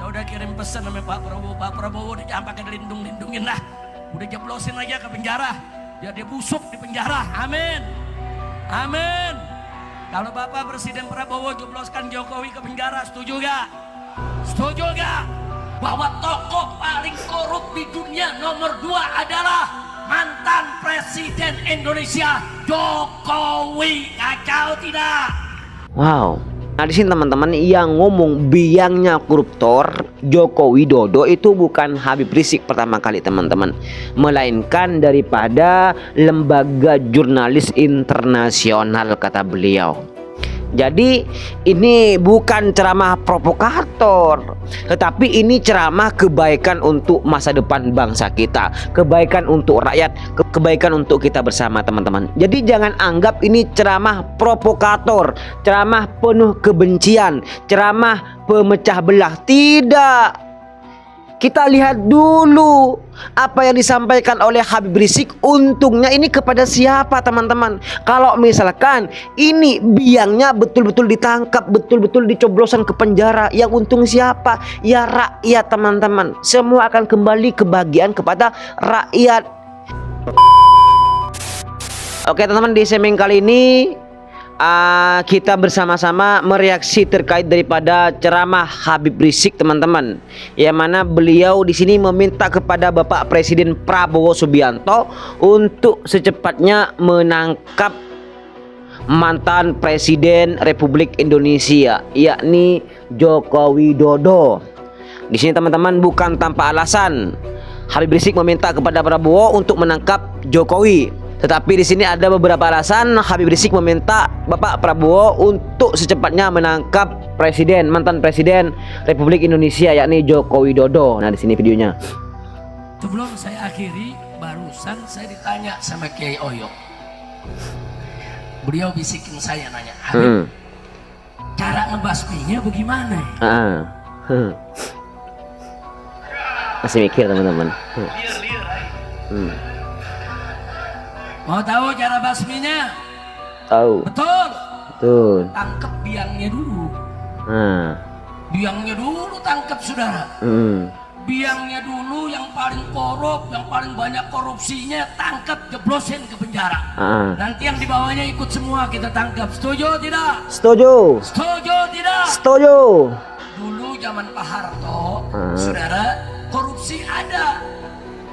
udah kirim pesan sama Pak Prabowo udah jangan pakai lindungin lah, udah jeblosin aja ke penjara biar dia busuk di penjara. Amin, amin. Kalau Bapak Presiden Prabowo jebloskan Jokowi ke penjara, setuju gak? Setuju gak? Bahwa tokoh paling korup di dunia nomor 2 adalah mantan Presiden Indonesia Jokowi. Kacau tidak? Wow. Nah di sini teman-teman, yang ngomong biangnya koruptor Joko Widodo itu bukan Habib Rizik pertama kali teman-teman, melainkan daripada lembaga jurnalis internasional, kata beliau. Jadi ini bukan ceramah provokator, tetapi ini ceramah kebaikan untuk masa depan bangsa kita, kebaikan untuk rakyat, kebaikan untuk kita bersama teman-teman. Jadi jangan anggap ini ceramah provokator, ceramah penuh kebencian, ceramah pemecah belah. Tidak. Kita lihat dulu apa yang disampaikan oleh Habib Rizik. Untungnya ini kepada siapa teman-teman? Kalau misalkan ini biangnya betul-betul ditangkap, betul-betul dicoblosan ke penjara, yang untung siapa? Ya rakyat teman-teman. Semua akan kembali kebahagiaan kepada rakyat. Oke teman-teman, di segmen kali ini kita bersama-sama mereaksi terkait daripada ceramah Habib Rizik teman-teman, yang mana beliau di sini meminta kepada Bapak Presiden Prabowo Subianto untuk secepatnya menangkap mantan Presiden Republik Indonesia, yakni Joko Widodo. Di sini teman-teman, bukan tanpa alasan Habib Rizik meminta kepada Prabowo untuk menangkap Jokowi. Tetapi di sini ada beberapa alasan Habib Rizik meminta Bapak Prabowo untuk secepatnya menangkap mantan Presiden Republik Indonesia, yakni Joko Widodo. Nah, di sini videonya. Sebelum saya akhiri, barusan saya ditanya sama Kiai Oyo. Beliau bisikin saya nanya, Habib, cara ngebasminya bagaimana? Masih mikir teman-teman. Mau tahu cara basminya? Tahu. Betul. Betul. Tangkap biangnya dulu. Biangnya dulu tangkap saudara. Biangnya dulu yang paling korup, yang paling banyak korupsinya tangkap, jeblosin ke penjara. Nanti yang di bawahnya ikut semua kita tangkap. Setuju tidak? Setuju. Setuju tidak? Setuju. Dulu zaman Pak Harto, saudara, korupsi ada.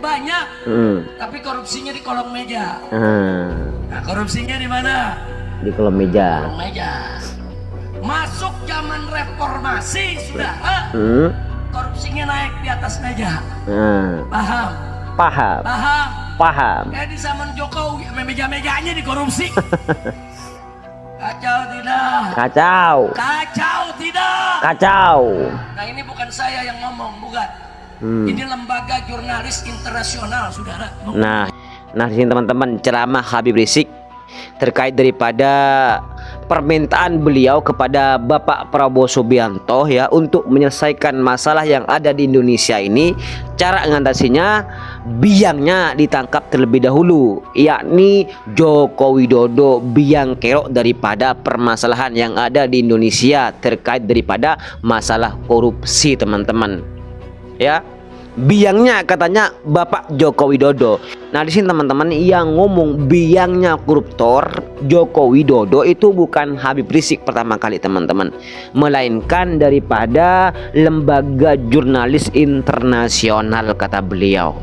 Banyak, tapi korupsinya di kolong meja. Nah, korupsinya di mana? Di kolong meja. Kolong meja. Masuk zaman reformasi, saudara, korupsinya naik di atas meja. Paham? Paham. Paham. Paham. Kayak di zaman Jokowi, meja-mejanya dikorupsi. Kacau tidak? Kacau. Kacau tidak? Kacau. Nah ini bukan saya yang ngomong, bukan. Ini lembaga jurnalis internasional, saudara. Nah di sini teman-teman, ceramah Habib Rizik terkait daripada permintaan beliau kepada Bapak Prabowo Subianto ya untuk menyelesaikan masalah yang ada di Indonesia ini. Cara mengatasinya, biangnya ditangkap terlebih dahulu, yakni Joko Widodo, biang kerok daripada permasalahan yang ada di Indonesia terkait daripada masalah korupsi teman-teman. Ya, biangnya katanya Bapak Joko Widodo. Nah di sini teman-teman, yang ngomong biangnya koruptor Joko Widodo itu bukan Habib Rizik pertama kali teman-teman, melainkan daripada lembaga jurnalis internasional, kata beliau.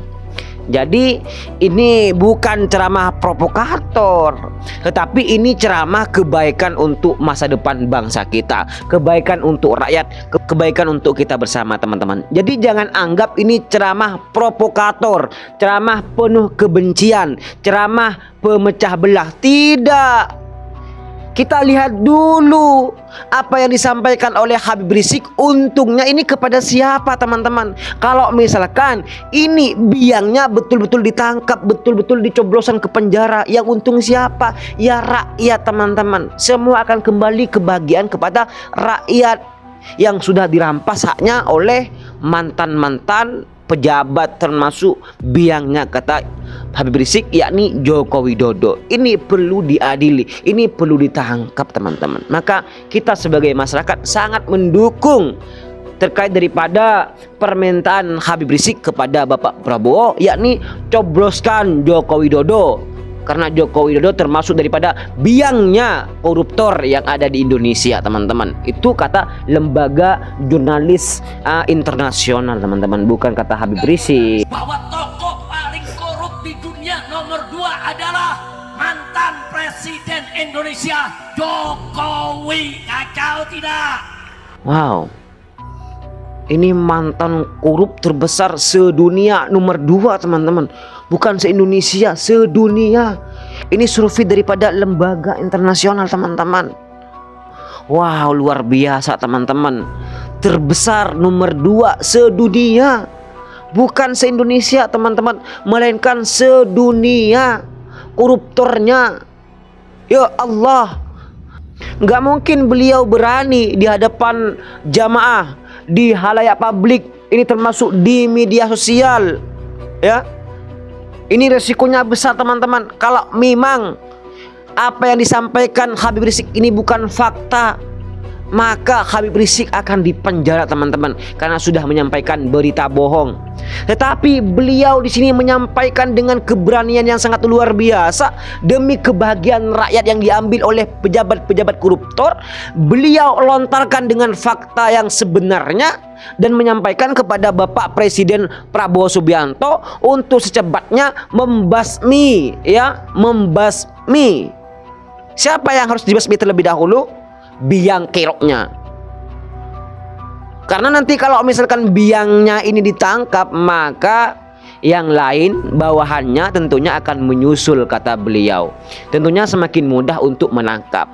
Jadi ini bukan ceramah provokator, tetapi ini ceramah kebaikan untuk masa depan bangsa kita, kebaikan untuk rakyat, kebaikan untuk kita bersama teman-teman. Jadi jangan anggap ini ceramah provokator, ceramah penuh kebencian, ceramah pemecah belah. Tidak. Kita lihat dulu apa yang disampaikan oleh Habib Rizik. Untungnya ini kepada siapa teman-teman? Kalau misalkan ini biangnya betul-betul ditangkap, betul-betul dicoblosan ke penjara, yang untung siapa? Ya rakyat teman-teman. Semua akan kembali kebahagiaan kepada rakyat yang sudah dirampas haknya oleh mantan-mantan pejabat, termasuk biangnya kata Habib Rizik, yakni Joko Widodo. Ini perlu diadili, ini perlu ditangkap teman-teman. Maka kita sebagai masyarakat sangat mendukung terkait daripada permintaan Habib Rizik kepada Bapak Prabowo, yakni cobloskan Joko Widodo, karena Joko Widodo termasuk daripada biangnya koruptor yang ada di Indonesia, teman-teman. Itu kata lembaga jurnalis internasional, teman-teman, bukan kata Habib Rizik. Bahwa tokoh paling korup di dunia nomor 2 adalah mantan Presiden Indonesia Jokowi. Kacau tidak? Wow, ini mantan korup terbesar sedunia nomor 2, teman-teman. Bukan se-Indonesia, sedunia. Ini survei daripada lembaga internasional, teman-teman. Wow, luar biasa, teman-teman. Terbesar nomor 2 sedunia. Bukan se-Indonesia, teman-teman, melainkan sedunia koruptornya. Ya Allah, nggak mungkin beliau berani di hadapan jamaah, di halayak publik, ini termasuk di media sosial, ya. Ini resikonya besar, teman-teman. Kalau memang apa yang disampaikan Habib Rizik ini bukan fakta, maka Habib Rizik akan dipenjara, teman-teman, karena sudah menyampaikan berita bohong. Tetapi beliau di sini menyampaikan dengan keberanian yang sangat luar biasa demi kebahagiaan rakyat yang diambil oleh pejabat-pejabat koruptor. Beliau lontarkan dengan fakta yang sebenarnya dan menyampaikan kepada Bapak Presiden Prabowo Subianto untuk secepatnya membasmi, ya, membasmi. Siapa yang harus dibasmi terlebih dahulu? Biang keroknya. Karena nanti kalau misalkan biangnya ini ditangkap, maka yang lain bawahannya tentunya akan menyusul, kata beliau. Tentunya semakin mudah untuk menangkap.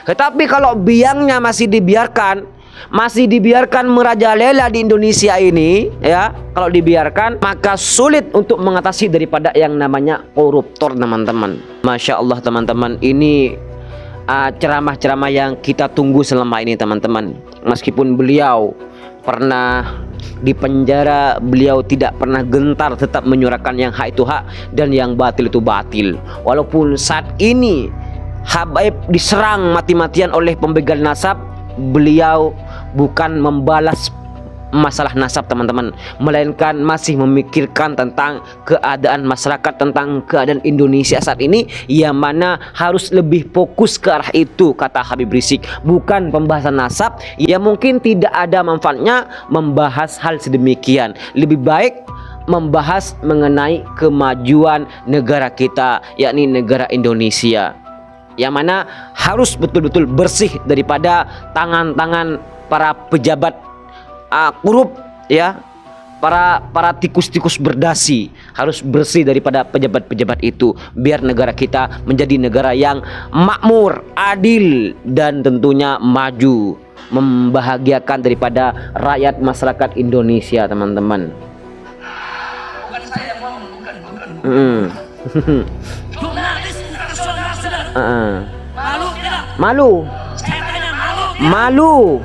Tetapi kalau biangnya masih dibiarkan merajalela di Indonesia ini, ya, kalau dibiarkan, maka sulit untuk mengatasi daripada yang namanya koruptor, teman-teman. Masya Allah, teman-teman, ini ceramah-ceramah yang kita tunggu selama ini, teman-teman. Meskipun beliau pernah di penjara, beliau tidak pernah gentar, tetap menyuarakan yang hak itu hak dan yang batil itu batil. Walaupun saat ini Habib diserang mati-matian oleh pembegal nasab, beliau bukan membalas masalah nasab, teman-teman, melainkan masih memikirkan tentang keadaan masyarakat, tentang keadaan Indonesia saat ini, yang mana harus lebih fokus ke arah itu, kata Habib Rizik, bukan pembahasan nasab yang mungkin tidak ada manfaatnya membahas hal sedemikian. Lebih baik membahas mengenai kemajuan negara kita, yakni negara Indonesia, yang mana harus betul-betul bersih daripada tangan-tangan para pejabat korup, ya, para tikus-tikus berdasi. Harus bersih daripada pejabat-pejabat itu, biar negara kita menjadi negara yang makmur, adil, dan tentunya maju, membahagiakan daripada rakyat masyarakat Indonesia, teman-teman. Bukan saya yang ngomong, bukan. Jurnalis internasional, saudara. Malu tidak? Malu. Saya tanya, malu tidak? Malu.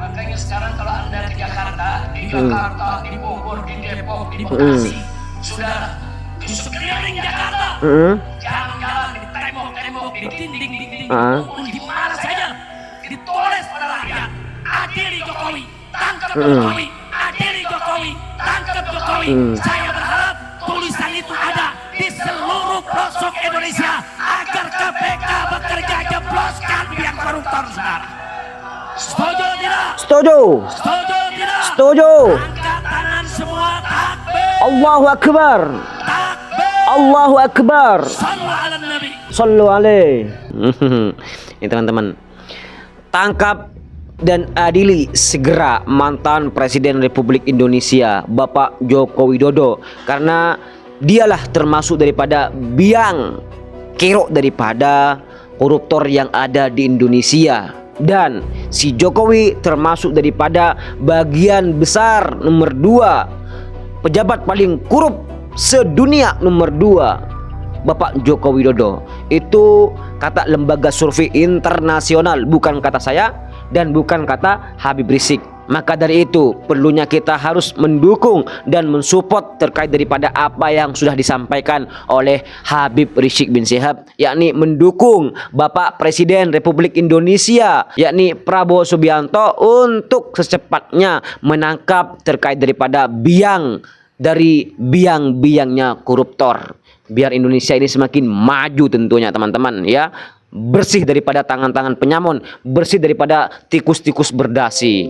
Makanya sekarang kalau Anda ke Jakarta, di Bogor, di Depok, di Bekasi, saudara, di sekeliling Jakarta, jalan-jalan, di tembok-tembok, di dinding-dinding, di mana saja, ditulis pada rakyat, adili Jokowi, tangkap Jokowi, adili Jokowi, tangkap Jokowi. Saya berharap tulisan itu ada di seluruh pelosok Indonesia agar KPK bekerja, jebloskan biang koruptor, saudara. Setuju tidak? Setuju. Setuju tidak? Setuju. Angkat tangan semua, takbir. Allahu Akbar. Takbir. Allahu Akbar. Sallu ala Nabi. Sallu alaihi. Ini, teman-teman, tangkap dan adili segera mantan Presiden Republik Indonesia Bapak Joko Widodo, karena dialah termasuk daripada biang kerok daripada koruptor yang ada di Indonesia. Dan si Jokowi termasuk daripada bagian besar nomor 2 pejabat paling korup sedunia nomor 2, Bapak Joko Widodo. Itu kata lembaga survei internasional, bukan kata saya dan bukan kata Habib Rizik. Maka dari itu perlunya kita harus mendukung dan mensupport terkait daripada apa yang sudah disampaikan oleh Habib Rizik bin Syihab, yakni mendukung Bapak Presiden Republik Indonesia yakni Prabowo Subianto untuk secepatnya menangkap terkait daripada biang-biangnya koruptor, biar Indonesia ini semakin maju tentunya teman-teman ya, bersih daripada tangan-tangan penyamun, bersih daripada tikus-tikus berdasi.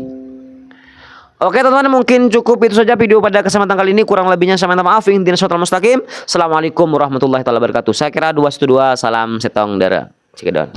Oke teman-teman, mungkin cukup itu saja video pada kesempatan kali ini. Kurang lebihnya saya minta maaf. Intinya sholatul mustaqim. Assalamualaikum warahmatullahi wabarakatuh. Saya kira 212. Salam setong dara. Cikedon.